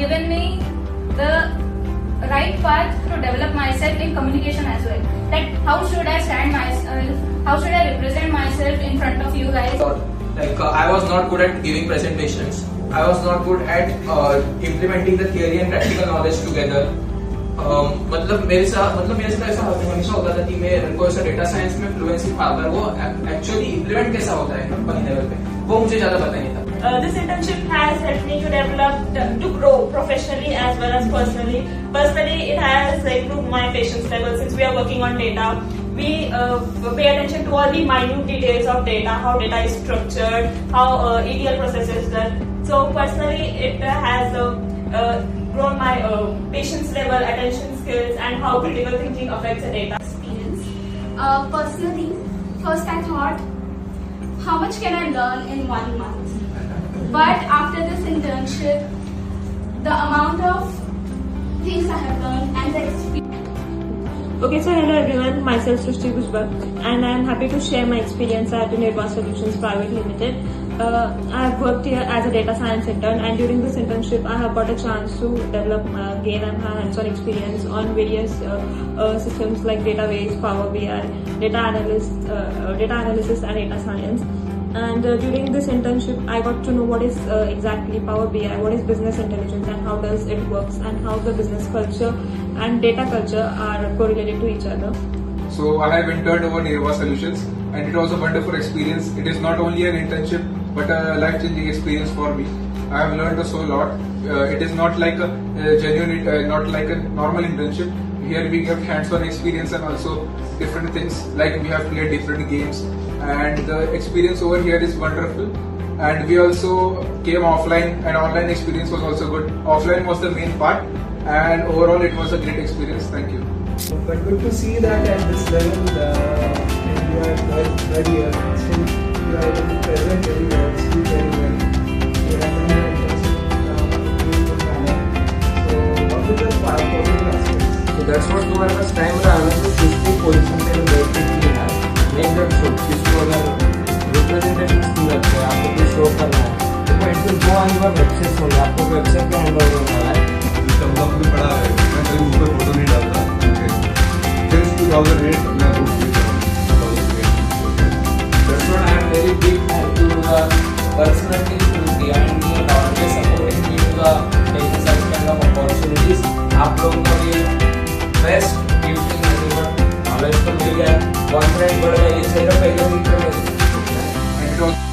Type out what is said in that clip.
given me the right path to develop myself in communication as well. Like how should I stand myself, how should I represent myself in front of you guys. I was not good at giving presentations. I was not good at implementing the theory and practical knowledge together. मेरे साथ ऐसा हमेशा होता था कि मेरे को ऐसा डेटा साइंस में फ्लुएंसी था, पर वो एक्चुअली इम्प्लीमेंट कैसा होता है कंपनी लेवल पे वो मुझे ज्यादा पता नहीं था. This internship has helped me to develop, to grow professionally as well as personally. Personally, it has improved my patience level since we are working on data. We pay attention to all the minute details of data, how data is structured, how ETL process is done. So personally, it has grown my patience level, attention skills, and how critical thinking affects the data. Experience. Personally, first I thought, how much can I learn in 1 month? But after this internship, the amount of things I have learned and the experience. Okay, so hello everyone, myself Srishti Bhujbal, and I am happy to share my experience at Nirvaa Solutions Private Limited. I have worked here as a data science intern, and during this internship I have got a chance to develop, gain and have hands-on experience on various systems like database, Power BI, data analysis and data science. And during this internship I got to know what is exactly Power BI, what is business intelligence and how does it works, and how the business culture and data culture are correlated to each other. So I have interned over Nirvaa Solutions, and it was a wonderful experience. It is not only an internship but a life-changing experience for me. I have learned so lot. It is not like a genuine, not like a normal internship. Here we get hands-on experience and also different things, like we have played different games, and the experience over here is wonderful. And we also came offline, and online experience was also good. Offline was the main part, and overall it was a great experience. Thank you. But good to see that at this level, you are third year, still you are able to present very well, speak very well. You have done your internship in a good manner. So what is the positive aspects? So that's what तुम्हारे पास time रहा है तो किसकी position पे बैठ के की है मेक दैट शो किसको अगर रिप्रेजेंटेटिव स्किल रखते हैं आपको कुछ शो करना है तो it will go on your website होंगे आपको वेबसाइट पे हैंड ओवर होना है तब तक भी पड़ा है मैं कभी उस पर फोटो नहीं डालता since 2008 मैं ग्रुप में था 2008 that's what I am very big thank to the personality behind me and always supporting me to the taking such kind of opportunities आप लोगों को भी बेस्ट गिफ्टिंग नॉलेज तो मिल गया कॉन्फिडेंस बढ़ गया ये मेरा पहले भी And it was